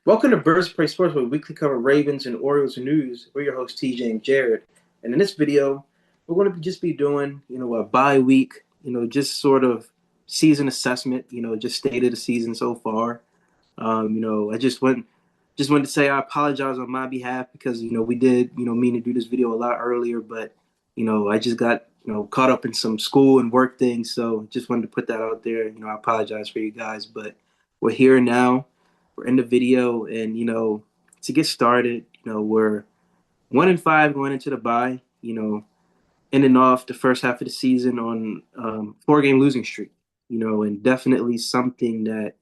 Welcome to Birds Play Sports, where we weekly cover Ravens and Orioles news. We're your hosts, TJ and Jared. And in this video, we're going to just be doing, a bye week, just sort of season assessment, just state of the season so far. I just wanted to say I apologize on my behalf because, we did, mean to do this video a lot earlier, but, I just got, caught up in some school and work things. So just wanted to put that out there. I apologize for you guys, but we're here now. We're in the video, and to get started, we're 1-5 going into the bye. Ending off the first half of the season on 4-game losing streak. And definitely something that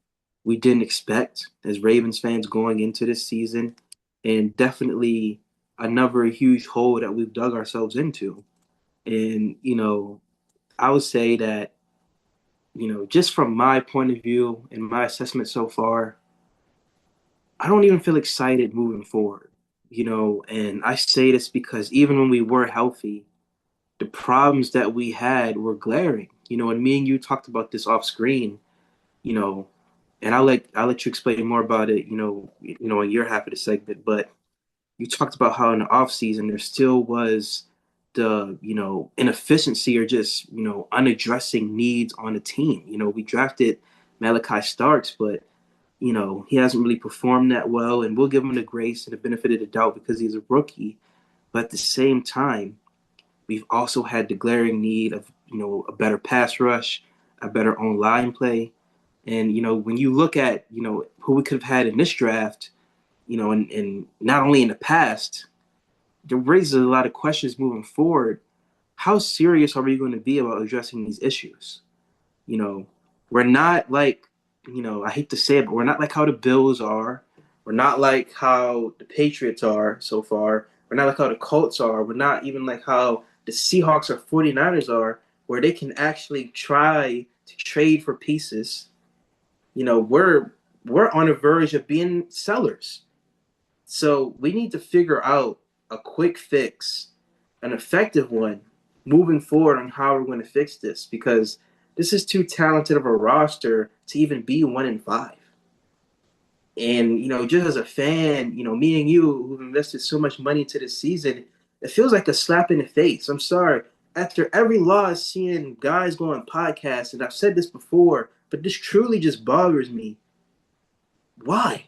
we didn't expect as Ravens fans going into this season, and definitely another huge hole that we've dug ourselves into. And I would say that just from my point of view and my assessment so far, I don't even feel excited moving forward, and I say this because even when we were healthy, the problems that we had were glaring, and me and you talked about this off screen, you know, and I'll let you explain more about it, in your half of the segment, but you talked about how in the off season there still was the, inefficiency or just, unaddressing needs on the team. We drafted Malachi Starks, but he hasn't really performed that well, and we'll give him the grace and the benefit of the doubt because he's a rookie. But at the same time, we've also had the glaring need of, a better pass rush, a better on line play. And, when you look at, who we could have had in this draft, and not only in the past, it raises a lot of questions moving forward. How serious are we going to be about addressing these issues? You know, we're not like, I hate to say it, but we're not like how the Bills are. We're not like how the Patriots are so far. We're not like how the Colts are. We're not even like how the Seahawks or 49ers are, where they can actually try to trade for pieces. We're on the verge of being sellers. So we need to figure out a quick fix, an effective one, moving forward on how we're going to fix this because this is too talented of a roster to even be 1-5. And just as a fan, me and you who've invested so much money into this season, it feels like a slap in the face. I'm sorry. After every loss, seeing guys go on podcasts, and I've said this before, but this truly just bothers me. Why?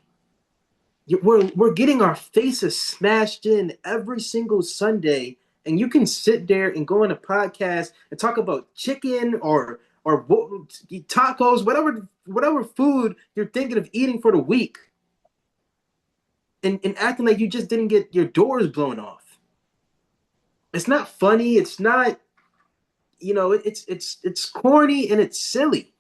We're getting our faces smashed in every single Sunday, and you can sit there and go on a podcast and talk about chicken or tacos, whatever food you're thinking of eating for the week, and acting like you just didn't get your doors blown off. It's not funny. It's not, it's corny and it's silly.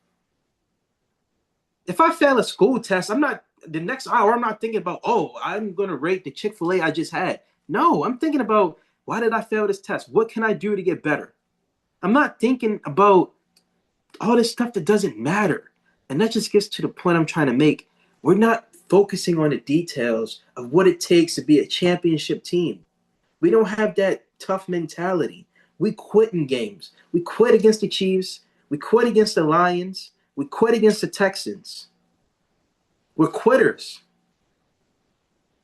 If I fail a school test, I'm not the next hour. I'm not thinking about, oh, I'm gonna rate the Chick-fil-A I just had. No, I'm thinking about why did I fail this test? What can I do to get better? I'm not thinking about all this stuff that doesn't matter. And that just gets to the point I'm trying to make. We're not focusing on the details of what it takes to be a championship team. We don't have that tough mentality. We quit in games. We quit against the Chiefs. We quit against the Lions. We quit against the Texans. We're quitters.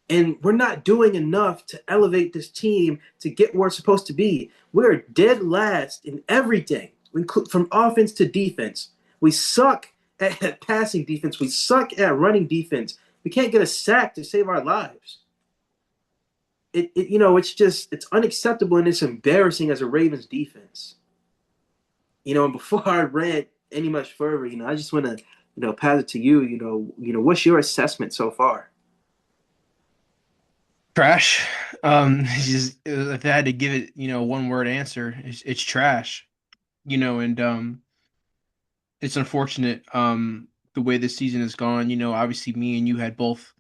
And we're not doing enough to elevate this team to get where it's supposed to be. We're dead last in everything, from offense to defense. We suck at passing defense. We suck at running defense. We can't get a sack to save our lives. It's unacceptable and it's embarrassing as a Ravens defense. And before I rant any much further, I just want to, pass it to you. What's your assessment so far? Trash. If I had to give it, one word answer, it's trash. And it's unfortunate the way this season has gone. Obviously me and you had both.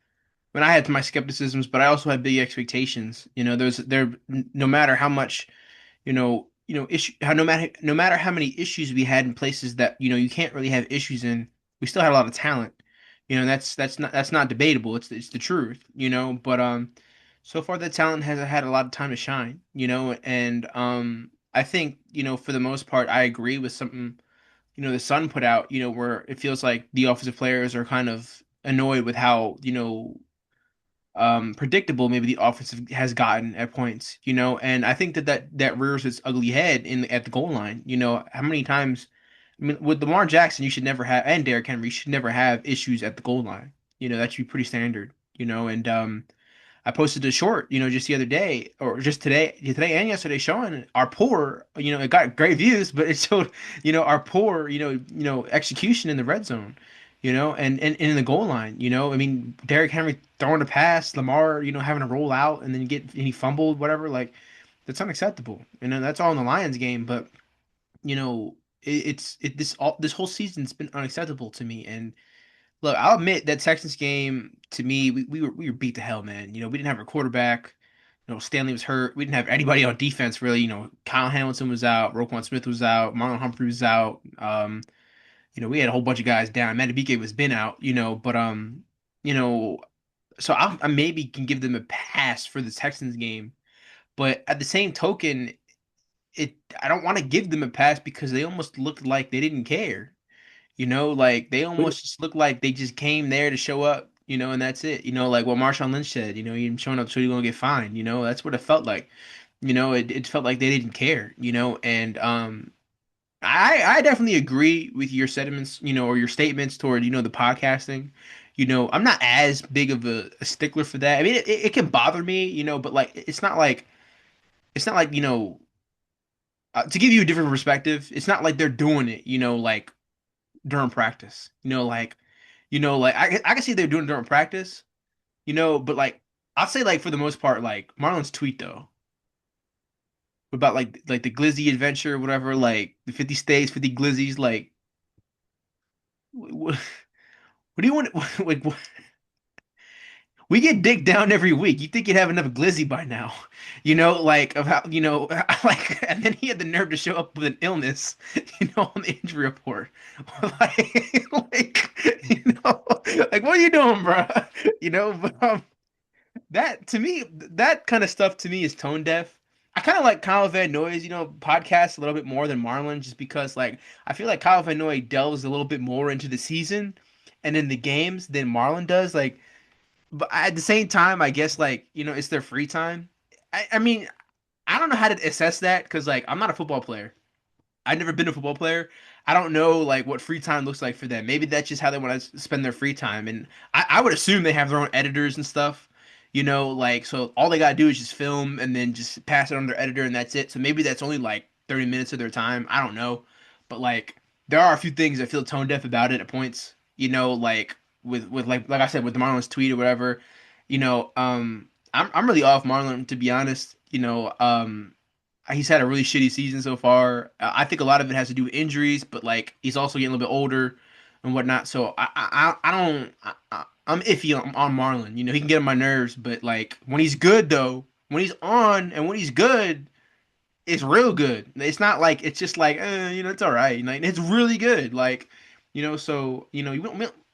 When I had my skepticisms, but I also had big expectations. No matter how much, issue how no matter how many issues we had in places that you can't really have issues in, we still had a lot of talent. That's not debatable. It's the truth. But so far the talent has had a lot of time to shine. And I think for the most part I agree with something the Sun put out. Where it feels like the offensive players are kind of annoyed with how predictable maybe the offensive has gotten at points, and I think that rears its ugly head at the goal line. How many times, I mean, with Lamar Jackson, you should never have, and Derrick Henry, you should never have issues at the goal line. That should be pretty standard, and I posted a short, just the other day or just today and yesterday, showing our poor, it got great views, but it showed, our poor, execution in the red zone, and in the goal line, I mean, Derrick Henry throwing a pass, Lamar, having to roll out and then and he fumbled, whatever, like that's unacceptable. And then that's all in the Lions game, but this whole season's been unacceptable to me. And look, I'll admit that Texans game to me, we were beat to hell, man. We didn't have a quarterback. Stanley was hurt. We didn't have anybody on defense really. Kyle Hamilton was out, Roquan Smith was out, Marlon Humphrey was out. We had a whole bunch of guys down. Madubuike was been out, you know, so I maybe can give them a pass for the Texans game, but at the same token, it I don't want to give them a pass because they almost looked like they didn't care. Like they almost just look like they just came there to show up, and that's it. Like what Marshawn Lynch said, you're showing up so you're gonna get fined, that's what it felt like. It felt like they didn't care, and I definitely agree with your sentiments, or your statements toward, the podcasting. I'm not as big of a stickler for that. I mean, it can bother me, but like it's not like, to give you a different perspective, it's not like they're doing it, like during practice. Like I can see they're doing it during practice, but like I'll say like for the most part, like Marlon's tweet though about like the Glizzy adventure, whatever, like the 50 states, 50 Glizzies, like what, what do you want? Like we get digged down every week. You think you'd have enough glizzy by now, like of how, like, and then he had the nerve to show up with an illness, on the injury report, like, like what are you doing, bro? But that to me, that kind of stuff to me is tone deaf. I kind of like Kyle Van Noy's, podcast a little bit more than Marlon, just because like I feel like Kyle Van Noy delves a little bit more into the season and in the games than Marlon does. Like, but at the same time, I guess like it's their free time. I mean, I don't know how to assess that because like I'm not a football player. I've never been a football player. I don't know like what free time looks like for them. Maybe that's just how they want to spend their free time. And I would assume they have their own editors and stuff. Like so all they gotta do is just film and then just pass it on their editor and that's it. So maybe that's only like 30 minutes of their time. I don't know. But like there are a few things I feel tone deaf about it at points. Like with like I said with Marlon's tweet or whatever. I'm really off Marlon to be honest. He's had a really shitty season so far. I think a lot of it has to do with injuries, but like he's also getting a little bit older and whatnot. So I don't I'm iffy on Marlon. He can get on my nerves, but like when he's good though, when he's on and when he's good, it's real good. It's not like it's just like it's all right. Like it's really good. Like so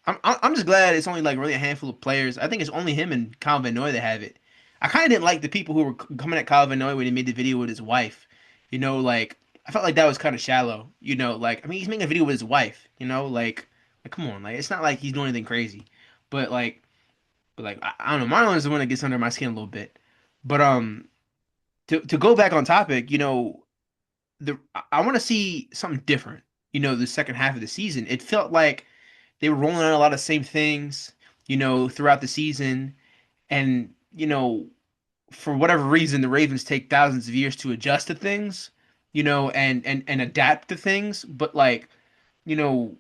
I'm just glad it's only like really a handful of players. I think it's only him and Kyle Van Noy that have it. I kind of didn't like the people who were coming at Kyle Van Noy when he made the video with his wife. Like I felt like that was kind of shallow. Like I mean he's making a video with his wife. Like come on, like it's not like he's doing anything crazy. But like I don't know. Marlon is the one that gets under my skin a little bit. But to go back on topic, I want to see something different. The second half of the season, it felt like they were rolling out a lot of same things, throughout the season, and for whatever reason, the Ravens take thousands of years to adjust to things, and adapt to things. But like, you know,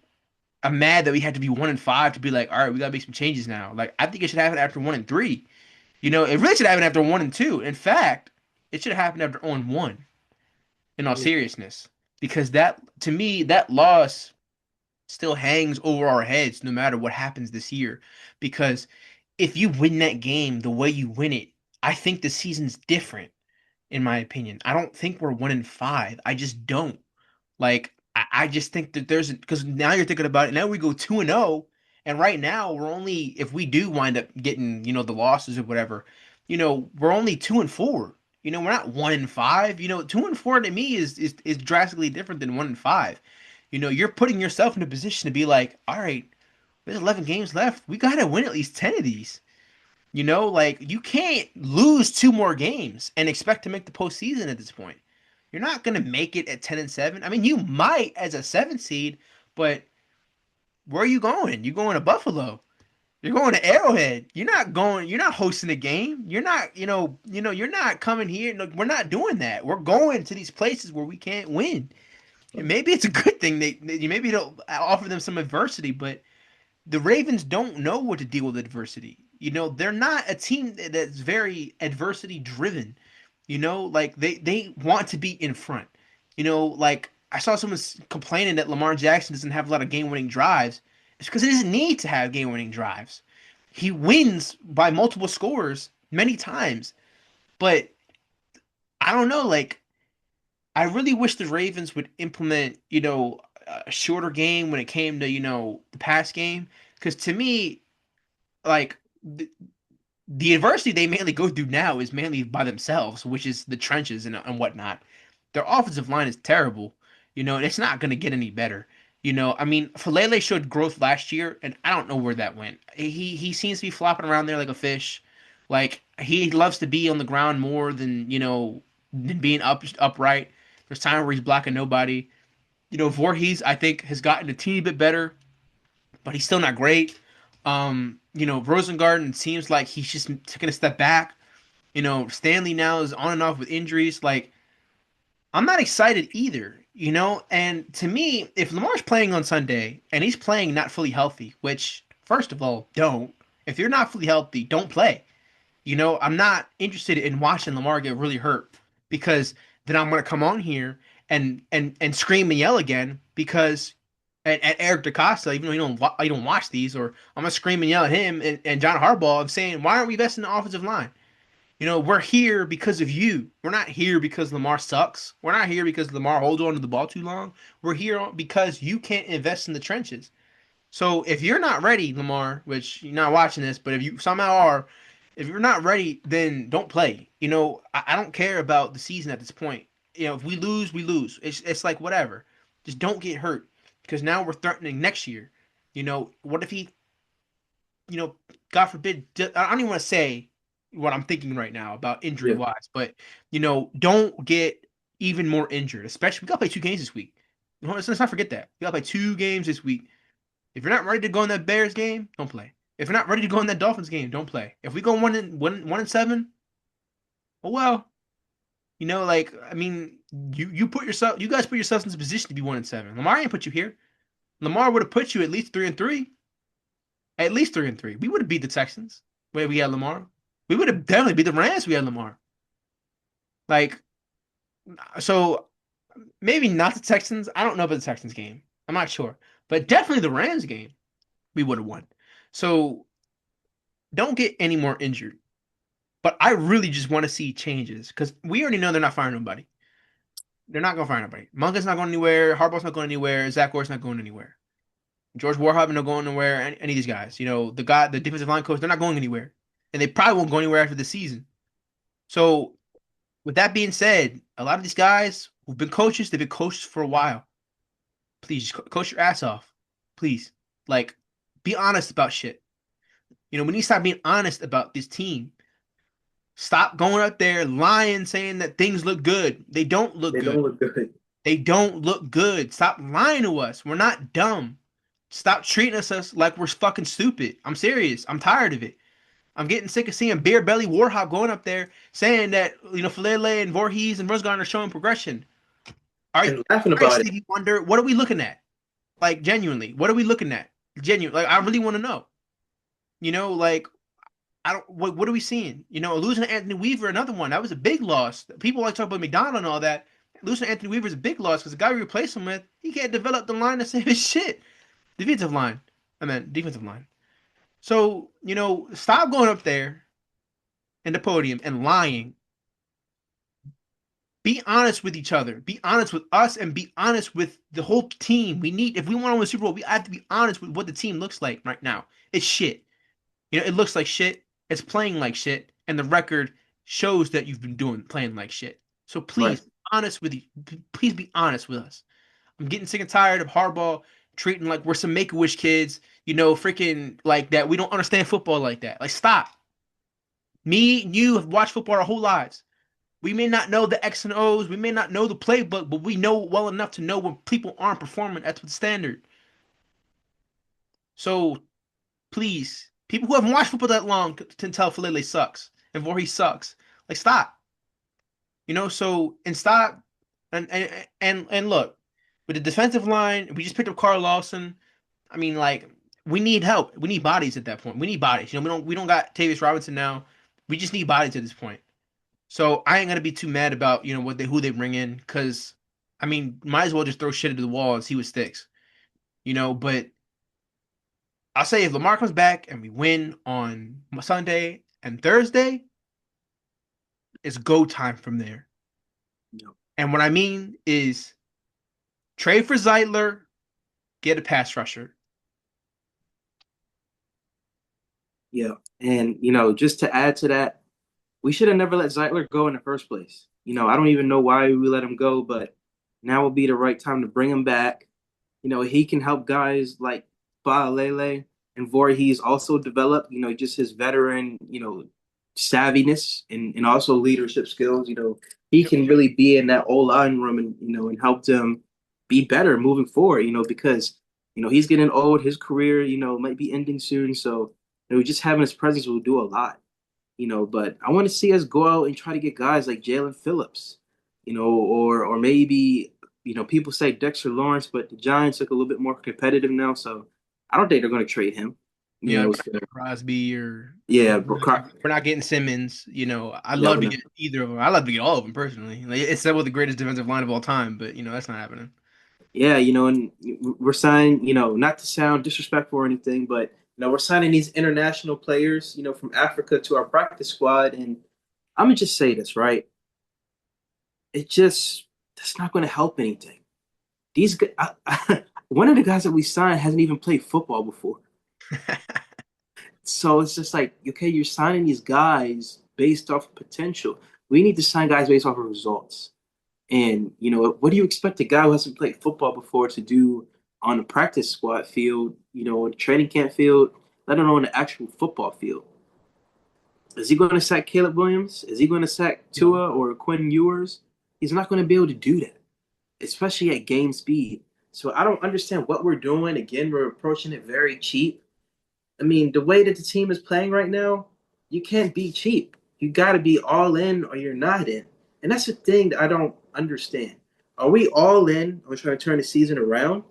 I'm mad that we had to be 1-5 to be like, all right, we gotta make some changes now. Like, I think it should happen after 1-3. It really should happen after 1-2. In fact, it should have happened after 0-1. In all Yeah. seriousness, because that to me that loss still hangs over our heads no matter what happens this year. Because if you win that game the way you win it, I think the season's different. In my opinion, I don't think we're 1-5. I just don't. Like I just think that there's because now you're thinking about it. Now we go 2-0, and right now we're only if we do wind up getting the losses or whatever, we're only 2-4. We're not 1-5. 2-4 to me is drastically different than 1-5. You're putting yourself in a position to be like, all right, there's 11 games left. We gotta win at least 10 of these. You know, like you can't lose two more games and expect to make the postseason at this point. You're not gonna make it at 10-7. I mean, you might as a 7 seed, but where are you going? You going to Buffalo? You're going to Arrowhead. You're not going. You're not hosting a game. You're not. You're not coming here. No, we're not doing that. We're going to these places where we can't win. And maybe it's a good thing. Maybe it'll offer them some adversity, but the Ravens don't know what to deal with adversity. They're not a team that's very adversity driven. Like they want to be in front. Like I saw someone complaining that Lamar Jackson doesn't have a lot of game winning drives. It's because he doesn't need to have game winning drives. He wins by multiple scores many times, but I don't know. Like I really wish the Ravens would implement, a shorter game when it came to, the pass game. Because to me, like the adversity they mainly go through now is mainly by themselves, which is the trenches and whatnot. Their offensive line is terrible, and it's not going to get any better. I mean, Falele showed growth last year, and I don't know where that went. He seems to be flopping around there like a fish. Like he loves to be on the ground more than being upright. There's time where he's blocking nobody. Voorhees I think has gotten a teeny bit better, but he's still not great. Rosengarten seems like he's just taking a step back. Stanley now is on and off with injuries. Like, I'm not excited either, And to me, if Lamar's playing on Sunday and he's playing not fully healthy, which, first of all, don't. If you're not fully healthy, don't play. I'm not interested in watching Lamar get really hurt because then I'm going to come on here and scream and yell again because at Eric DeCosta, even though you don't watch these, or I'm gonna scream and yell at him and John Harbaugh. I'm saying, why aren't we investing in the offensive line? We're here because of you. We're not here because Lamar sucks. We're not here because Lamar holds on to the ball too long. We're here because you can't invest in the trenches. So if you're not ready, Lamar, which you're not watching this, but if you somehow are, if you're not ready, then don't play. I don't care about the season at this point. If we lose, we lose. It's like whatever. Just don't get hurt because now we're threatening next year. What if he, God forbid, I don't even want to say what I'm thinking right now about injury wise, but don't get even more injured. Especially we got to play 2 games this week. Let's not forget that we got to play 2 games this week. If you're not ready to go in that Bears game, don't play. If you're not ready to go in that Dolphins game, don't play. If we go 1-7, well, like I mean, you guys put yourselves in this position to be 1-7. Lamar ain't put you here. Lamar would have put you at least 3-3. At least 3-3. We would have beat the Texans where we had Lamar. We would have definitely beat the Rams. We had Lamar. Like, so maybe not the Texans. I don't know about the Texans game. I'm not sure, but definitely the Rams game we would have won. So don't get any more injured. But I really just want to see changes because we already know they're not firing nobody. They're not going to fire nobody. Munga's not going anywhere. Harbaugh's not going anywhere. Zach Orr's not going anywhere. George Warhol not going anywhere. Any of these guys, the defensive line coach, they're not going anywhere, and they probably won't go anywhere after the season. So, with that being said, a lot of these guys who've been coaches, they've been coaches for a while. Please just coach your ass off. Please, like, be honest about shit. We need to stop being honest about this team. Stop going up there lying, saying that things look good. They don't look good. Don't look good. They don't look good. Stop lying to us. We're not dumb. Stop treating us like we're fucking stupid. I'm serious. I'm tired of it. I'm getting sick of seeing Beer Belly Warhawk going up there saying that, Falele and Voorhees and Rosegarden are showing progression. Are you laughing about it? You wonder, what are we looking at? Like, genuinely, what are we looking at? Genuinely, like, I really want to know. Like, I don't. What are we seeing? Losing to Anthony Weaver, another one. That was a big loss. People like to talk about McDonald and all that. Losing to Anthony Weaver is a big loss because the guy we replaced him with, he can't develop the line to save his shit. Defensive line. Defensive line. So, stop going up there in the podium and lying. Be honest with each other. Be honest with us and be honest with the whole team. If we want to win the Super Bowl, we have to be honest with what the team looks like right now. It's shit. It looks like shit. It's playing like shit. And the record shows that you've been playing like shit. So please, please be honest with us. I'm getting sick and tired of Harbaugh treating like we're some Make-A-Wish kids, freaking like that. We don't understand football like that. Like, stop. Me, you have watched football our whole lives. We may not know the X and O's, we may not know the playbook, but we know well enough to know when people aren't performing at the standard. So please, people who haven't watched football that long can tell Falele sucks and Voorhees sucks. Like stop. So and stop and look, with the defensive line, we just picked up Carl Lawson. I mean, like, we need help. We need bodies at that point. We need bodies. We don't got Tavius Robinson now. We just need bodies at this point. So I ain't gonna be too mad about who they bring in because I mean might as well just throw shit at the wall and see what sticks. But I'll say if Lamar comes back and we win on Sunday and Thursday, it's go time from there. Yep. And what I mean is trade for Zeitler, get a pass rusher. Yeah. And, just to add to that, we should have never let Zeitler go in the first place. I don't even know why we let him go, but now would be the right time to bring him back. He can help guys like Baalele and Voorhees also develop, just his veteran, savviness and also leadership skills. He can really be in that O-line room and help them be better moving forward, because, he's getting old. His career, might be ending soon. So, just having his presence will do a lot. But I want to see us go out and try to get guys like Jalen Phillips, or maybe, people say Dexter Lawrence, but the Giants look a little bit more competitive now, so I don't think they're going to trade him. So, Crosby or yeah, we're not getting Simmons. I'd yeah, love to get either of them. I'd love to get all of them personally. Like, it's some of the greatest defensive line of all time, but that's not happening. yeah, and we're signing, not to sound disrespectful or anything, but we're signing these international players, from Africa to our practice squad, and I'm gonna just say this, right? That's not going to help anything. These guys, one of the guys that we signed hasn't even played football before. So it's just like, okay, you're signing these guys based off of potential. We need to sign guys based off of results. And, what do you expect a guy who hasn't played football before to do on the practice squad field, on the training camp field, let alone the actual football field? Is he going to sack Caleb Williams? Is he going to sack Tua or Quinn Ewers? He's not going to be able to do that, especially at game speed. So I don't understand what we're doing. Again, we're approaching it very cheap. I mean, the way that the team is playing right now, you can't be cheap. You got to be all in or you're not in. And that's the thing that I don't understand. Are we all in on trying to turn the season around?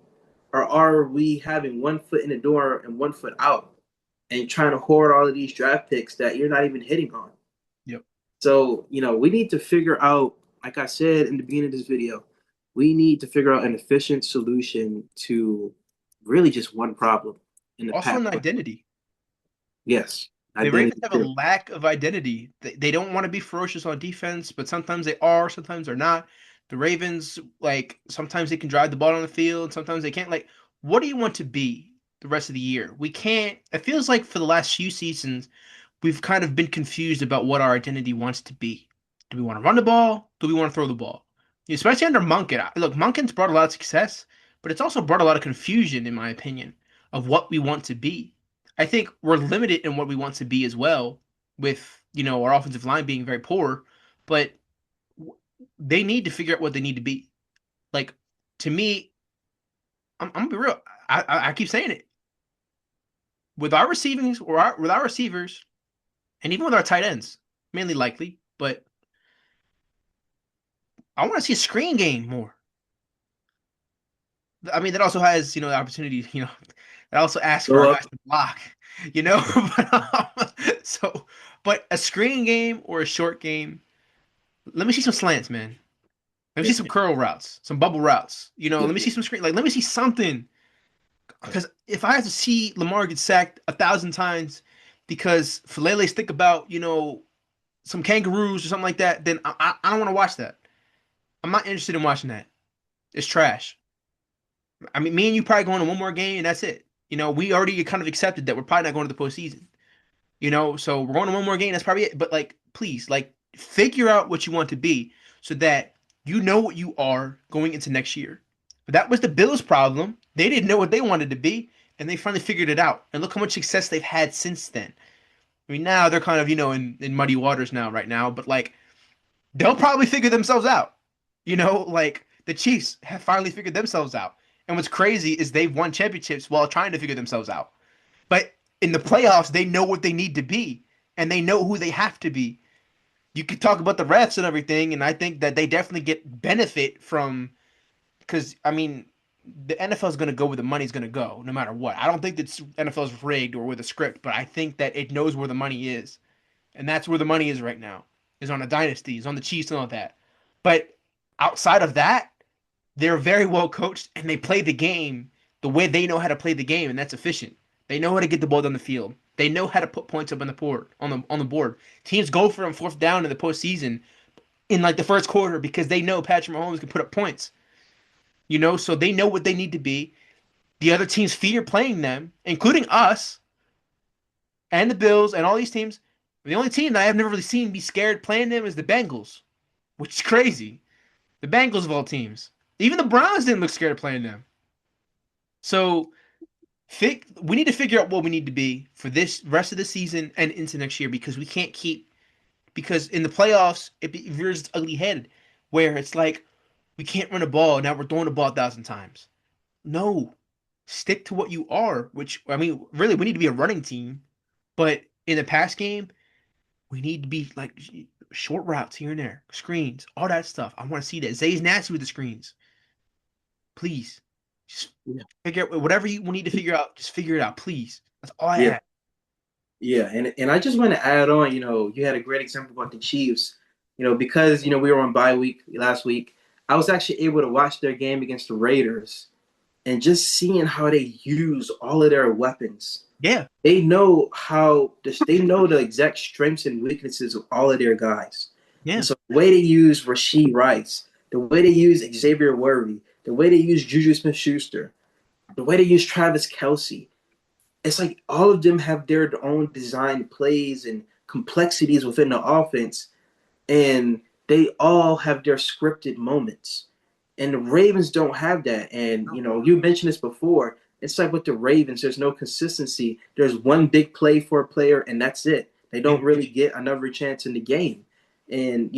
Or are we having one foot in the door and one foot out and trying to hoard all of these draft picks that you're not even hitting on? Yep. So, we need to figure out, like I said in the beginning of this video, we need to figure out an efficient solution to really just one problem in the Also past. an identity. Yes. The Ravens have a lack of identity. They don't want to be ferocious on defense, but sometimes they are, sometimes they're not. The Ravens, like, sometimes they can drive the ball on the field, sometimes they can't. Like, what do you want to be the rest of the year? We can't. It feels like for the last few seasons, we've kind of been confused about what our identity wants to be. Do we want to run the ball? Do we want to throw the ball? Especially under Monken. Look, Monken's brought a lot of success, but it's also brought a lot of confusion, in my opinion, of what we want to be. I think we're limited in what we want to be as well, with our offensive line being very poor, but they need to figure out what they need to be. Like, to me, I'm gonna be real. I keep saying it. With our receiving or with our receivers, and even with our tight ends, mainly likely, but I want to see a screen game more. I mean, that also has, the opportunity, that also asks for our guys to block, so, but a screen game or a short game, let me see some slants, man. Let me see some curl routes, some bubble routes, let me see some screen, like, let me see something. Because if I have to see Lamar get sacked 1,000 times because Falele's think about, some kangaroos or something like that, then I don't want to watch that. I'm not interested in watching that. It's trash. I mean, me and you probably going to one more game and that's it. We already kind of accepted that we're probably not going to the postseason. So we're going to one more game. That's probably it. But like, please, like, figure out what you want to be so that you know what you are going into next year. But that was the Bills' problem. They didn't know what they wanted to be, and they finally figured it out. And look how much success they've had since then. I mean, now they're kind of, in muddy waters now, right now, but like they'll probably figure themselves out. Like the Chiefs have finally figured themselves out. And what's crazy is they've won championships while trying to figure themselves out. But in the playoffs, they know what they need to be and they know who they have to be. You could talk about the refs and everything, and I think that they definitely get benefit from because I mean the NFL is going to go where the money's going to go, no matter what. I don't think that NFL is rigged or with a script, but I think that it knows where the money is, and that's where the money is right now. Is on the dynasties, on the Chiefs, and all that. But outside of that, they're very well coached, and they play the game the way they know how to play the game, and that's efficient. They know how to get the ball down the field. They know how to put points up on the board. On the board, teams go for them fourth down in the postseason in like the first quarter because they know Patrick Mahomes can put up points. So they know what they need to be. The other teams fear playing them, including us and the Bills and all these teams. The only team that I have never really seen be scared playing them is the Bengals, which is crazy. The Bengals of all teams. Even the Browns didn't look scared of playing them. So we need to figure out what we need to be for this rest of the season and into next year because we can't keep because in the playoffs it rears its ugly head where it's like we can't run a ball now we're throwing the ball 1,000 times. No, stick to what you are. Which I mean, really, we need to be a running team, but in the pass game, we need to be like short routes here and there, screens, all that stuff. I want to see that. Zay's nasty with the screens. Please, just figure out whatever you need to figure out. Just figure it out, please. That's all I Yeah. ask. Yeah, and I just want to add on, you had a great example about the Chiefs, because we were on bye week last week. I was actually able to watch their game against the Raiders and just seeing how they use all of their weapons. Yeah, They know the exact strengths and weaknesses of all of their guys. yeah, And so the way they use Rashee Rice, the way they use Xavier Worthy, the way they use Juju Smith-Schuster, the way they use Travis Kelce, it's like all of them have their own designed plays and complexities within the offense, and they all have their scripted moments. And the Ravens don't have that. And you mentioned this before. It's like with the Ravens, there's no consistency. There's one big play for a player, and that's it. They don't really get another chance in the game. And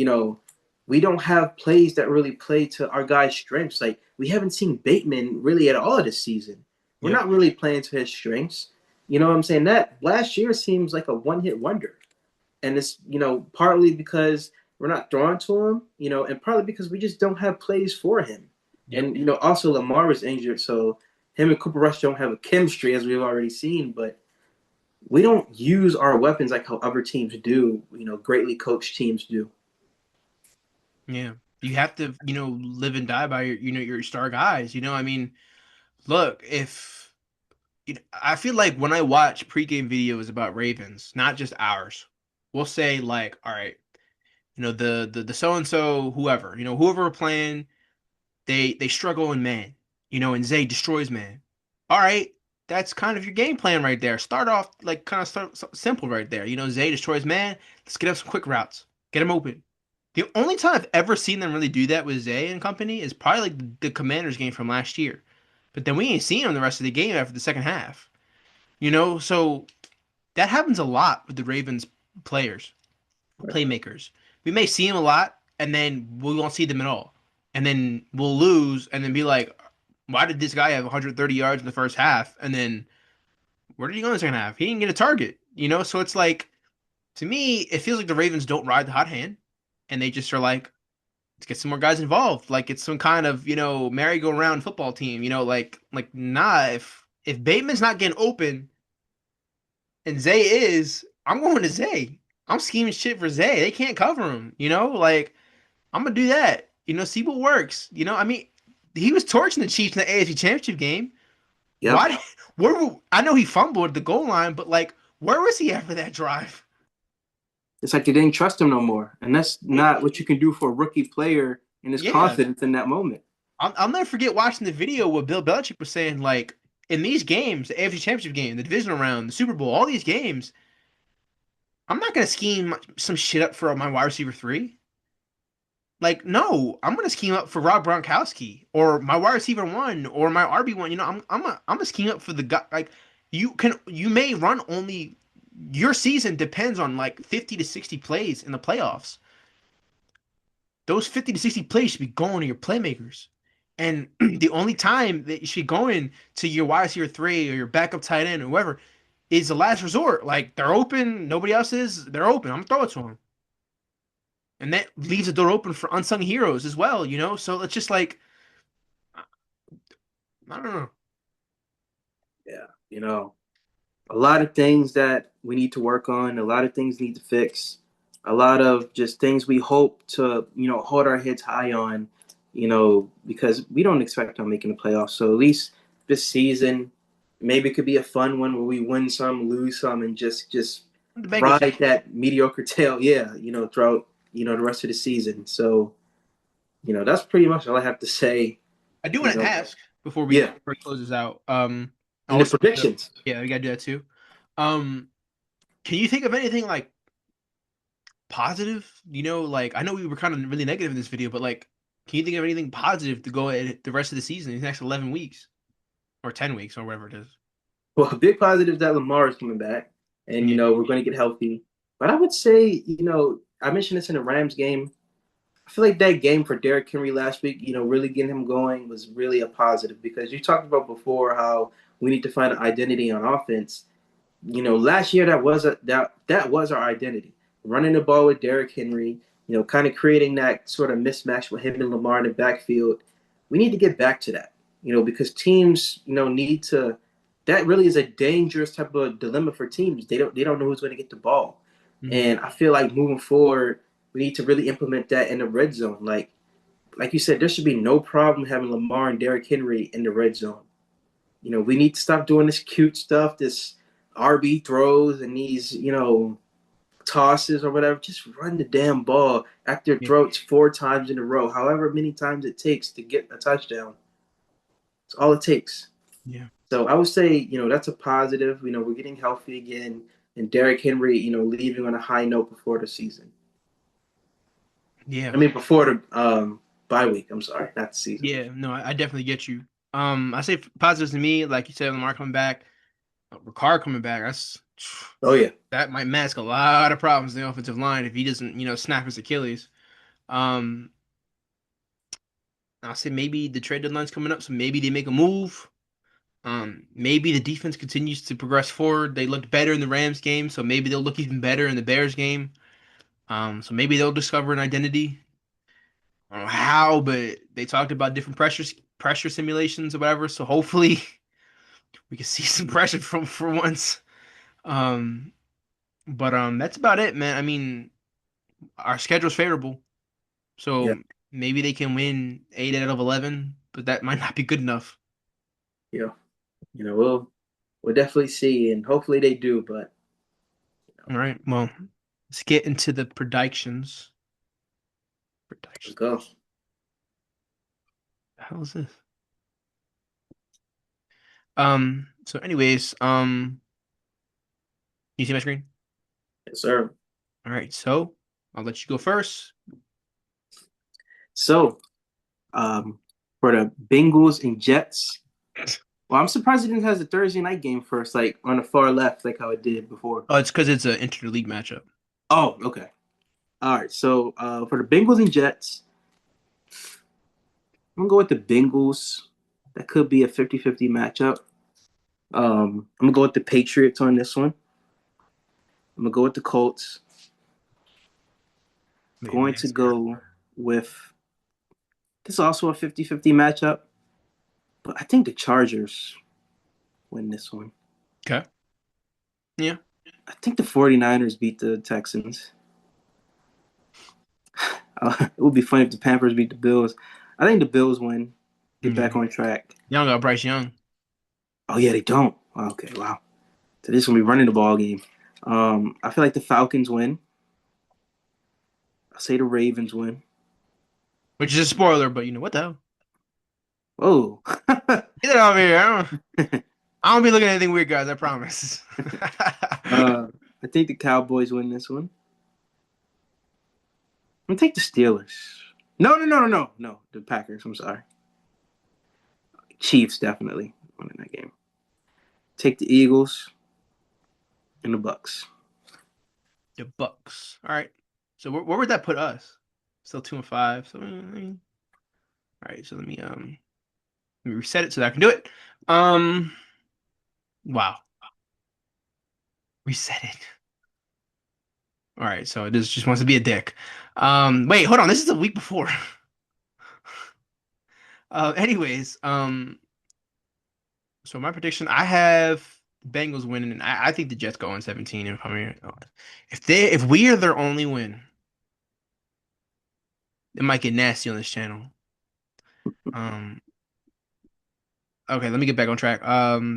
we don't have plays that really play to our guys' strengths. Like we haven't seen Bateman really at all this season. We're not really playing to his strengths. You know what I'm saying? That last year seems like a one-hit wonder. And it's, partly because we're not throwing to him, and partly because we just don't have plays for him. yep. And, also Lamar is injured, so him and Cooper Rush don't have a chemistry as we've already seen, but we don't use our weapons like how other teams do, greatly coached teams do. Yeah. You have to, live and die by your star guys. I mean, look, if I feel like when I watch pregame videos about Ravens, not just ours, we'll say like, all right, the so and so whoever, whoever we're playing, they struggle in man, and Zay destroys man. All right, that's kind of your game plan right there. Start off like kind of start simple right there. Zay destroys man. Let's get up some quick routes, get him open. The only time I've ever seen them really do that with Zay and company is probably like the Commanders game from last year. But then we ain't seen him the rest of the game after the second half. So that happens a lot with the Ravens players, playmakers. We may see them a lot, and then we won't see them at all. And then we'll lose, and then be like, why did this guy have 130 yards in the first half? And then where did he go in the second half? He didn't get a target, So it's like, to me, it feels like the Ravens don't ride the hot hand, and they just are like, let's get some more guys involved. Like it's some kind of, merry-go-round football team, nah, if Bateman's not getting open and Zay is, I'm going to Zay. I'm scheming shit for Zay. They can't cover him, like I'm gonna do that. See what works. I mean, he was torching the Chiefs in the AFC Championship game. Yep. Why? I know he fumbled at the goal line, but like, where was he after that drive? It's like they didn't trust him no more, and that's not what you can do for a rookie player and his confidence in that moment. I'll never forget watching the video where Bill Belichick was saying, like, in these games, the AFC Championship game, the divisional round, the Super Bowl, all these games, I'm not gonna scheme some shit up for my wide receiver 3. Like, no, I'm gonna scheme up for Rob Gronkowski or my wide receiver 1 or my RB1. I'm a scheme up for the guy. Like, you may run only your season depends on like 50 to 60 plays in the playoffs. Those 50 to 60 plays should be going to your playmakers. And the only time that you should be going to your wide receiver three or your backup tight end or whoever is the last resort. Like they're open, nobody else is. They're open. I'm gonna throw it to them, and that leaves the door open for unsung heroes as well. So it's just like I don't know. Yeah, a lot of things that we need to work on, a lot of things need to fix, a lot of just things we hope to, hold our heads high on, because we don't expect on making the playoffs. So at least this season, maybe it could be a fun one where we win some, lose some, and just The Bengals. ride that mediocre tail, yeah, throughout, the rest of the season. So, that's pretty much all I have to say, I do you want to know. ask Yeah, before we close this out. and the Also, predictions. yeah, we gotta do that too. Um, can you think of anything like positive? Like I know we were kind of really negative in this video, but like, can you think of anything positive to go at the rest of the season, these next 11 weeks or 10 weeks or whatever it is? Well, a big positive is that Lamar is coming back, and Yeah, we're going to get healthy. But I would say, I mentioned this in the Rams game. I feel like that game for Derrick Henry last week, really getting him going was really a positive because you talked about before how we need to find an identity on offense. Last year that was our identity, running the ball with Derrick Henry. Kind of creating that sort of mismatch with him and Lamar in the backfield. We need to get back to that, because teams, need to. That really is a dangerous type of dilemma for teams. They don't know who's going to get the ball, hmm and I feel like moving forward, we need to really implement that in the red zone. Like you said, there should be no problem having Lamar and Derrick Henry in the red zone. We need to stop doing this cute stuff, this RB throws and these, tosses or whatever. Just run the damn ball at their yeah, throats 4 times in a row, however many times it takes to get a touchdown. It's all it takes. yeah, So I would say, that's a positive. We're getting healthy again, and Derrick Henry, leaving on a high note before the season. yeah, I mean, before the bye week. I'm sorry, not the season. yeah. No, I definitely get you. I say positives to me, like you said, Lamar coming back, Ricard coming back. Oh yeah, That might mask a lot of problems in the offensive line if he doesn't, snap his Achilles. Um, I'll say maybe the trade deadline's coming up, so maybe they make a move. Maybe the defense continues to progress forward. They looked better in the Rams game, so maybe they'll look even better in the Bears game. So maybe they'll discover an identity. I don't know how, but they talked about different pressure simulations or whatever. So hopefully we can see some pressure from for once. Um, but that's about it, man. I mean, our schedule's favorable, yeah, so maybe they can win 8 out of 11, but that might not be good enough. yeah. We'll definitely see, and hopefully they do. But All right, well, let's get into the predictions. let's Predictions. go. How is this? So anyways, you see my screen? Yes, sir. All right, so I'll let you go first. So, for the Bengals and Jets, well, I'm surprised it didn't have the Thursday night game first, like on the far left, like how it did before. Oh, it's because it's an interleague matchup. Oh, okay. All right. So, for the Bengals and Jets, I'm gonna go with the Bengals. That could be a 50-50 matchup. I'm gonna go with the Patriots on this one. I'm gonna go with the Colts. Wait, Going to go with this is also a 50-50 matchup, but I think the Chargers win this one. okay. Yeah. I think the 49ers beat the Texans. It would be funny if the Panthers beat the Bills. I think the Bills win, get Yeah. back on track. Young got Bryce Young. Oh yeah, they don't. Okay, wow. So this is gonna be running the ball game. I feel like the Falcons win. I say the Ravens win. Which is a spoiler, but you know what the hell? Oh, Get it over here. I don't be looking at anything weird, guys. I promise. I think the Cowboys win this one. I'm gonna take the Steelers. No. The Packers. I'm sorry. Chiefs definitely winning that game. Take the Eagles. and the Bucks. The Bucks. All right. So where would that put us? Still 2-5. So all right. So let me reset it so that I can do it. Wow. Reset it. All right. So this just wants to be a dick. Wait, hold on. This is the week before. Anyways, so my prediction, I have Bengals winning, and I think the Jets go on 17. If we are their only win, it might get nasty on this channel. Okay, let me get back on track.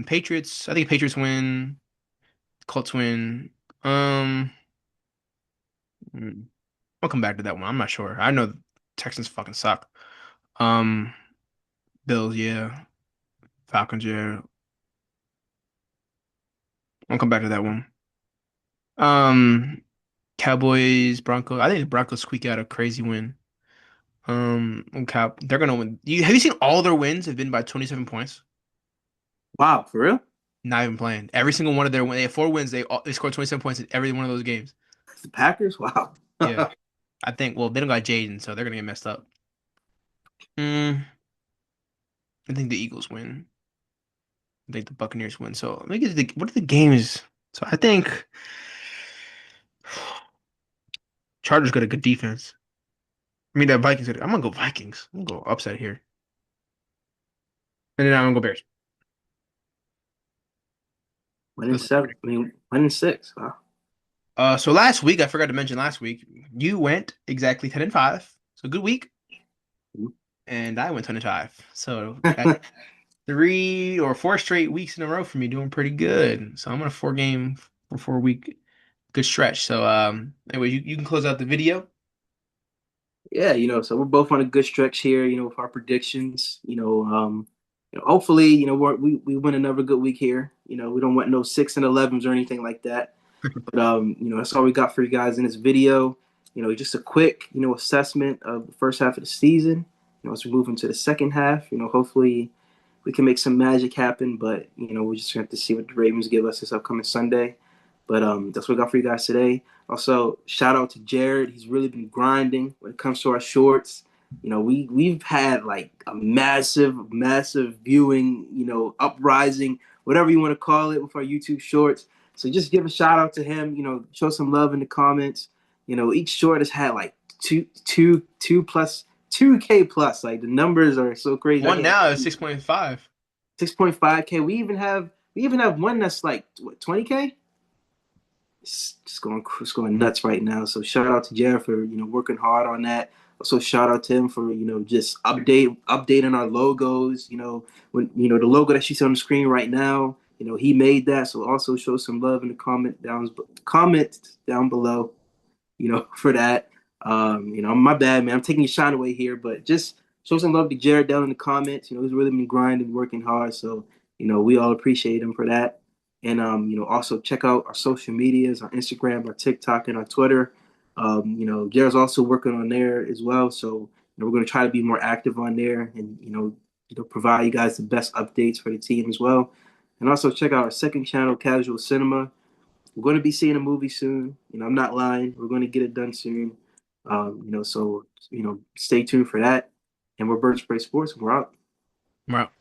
Patriots, I think Patriots win, Colts win. I'll come back to that one. I'm not sure. I know Texans fucking suck. Um, Bills, yeah. Falcons, yeah. I'll come back to that one. Um, Cowboys, Broncos. I think the Broncos squeak out a crazy win. They're gonna win. Have you seen all their wins have been by 27 points? Wow, for real? Not even playing. Every single one of their they have 4 wins. They scored 27 points in every one of those games. The Packers? Wow. Yeah, I think. Well, they don't got Jaden, so they're gonna get messed up. I think the Eagles win. I think the Buccaneers win. So let me get what are the games? So I think Chargers got a good defense. I mean, the Vikings. I'm gonna go Vikings. I'm gonna go upset here, and then I'm gonna go Bears. 1-7. I mean, 1-6. Wow. So last week, I forgot to mention last week, you went exactly 10-5. So good week. And I went 10-5. So that's 3 or 4 straight weeks in a row for me doing pretty good. So I'm on a 4-game or 4-week good stretch. So anyway, you can close out the video. Yeah, so we're both on a good stretch here, with our predictions. Hopefully, we win another good week here. We don't want no 6-11s or anything like that. But that's all we got for you guys in this video. Just a quick, assessment of the first half of the season. As we move into the second half, hopefully we can make some magic happen. But we're just gonna have to see what the Ravens give us this upcoming Sunday. But that's what we got for you guys today. Also, shout out to Jared. He's really been grinding when it comes to our shorts. We've had like a massive viewing, uprising, whatever you want to call it, with our YouTube shorts. So just give a shout out to him. Show some love in the comments. Each short has had like 2K plus. Like the numbers are so crazy. One now is 6.5. 6.5K. We even have one that's like what, 20K. It's going nuts right now. So shout out to Jared for working hard on that. Also shout out to him for just updating our logos. When the logo that you see on the screen right now, he made that. So also show some love in the comment down below, for that. My bad, man. I'm taking your shine away here, but just show some love to Jared down in the comments. He's really been grinding, working hard. So we all appreciate him for that. And also check out our social medias, our Instagram, our TikTok, and our Twitter. Jared's also working on there as well. So we're going to try to be more active on there, and provide you guys the best updates for the team as well. And also check out our second channel, Casual Cinema. We're going to be seeing a movie soon. I'm not lying. We're going to get it done soon. So stay tuned for that. And we're Bird Spray Sports. We're out. We're out.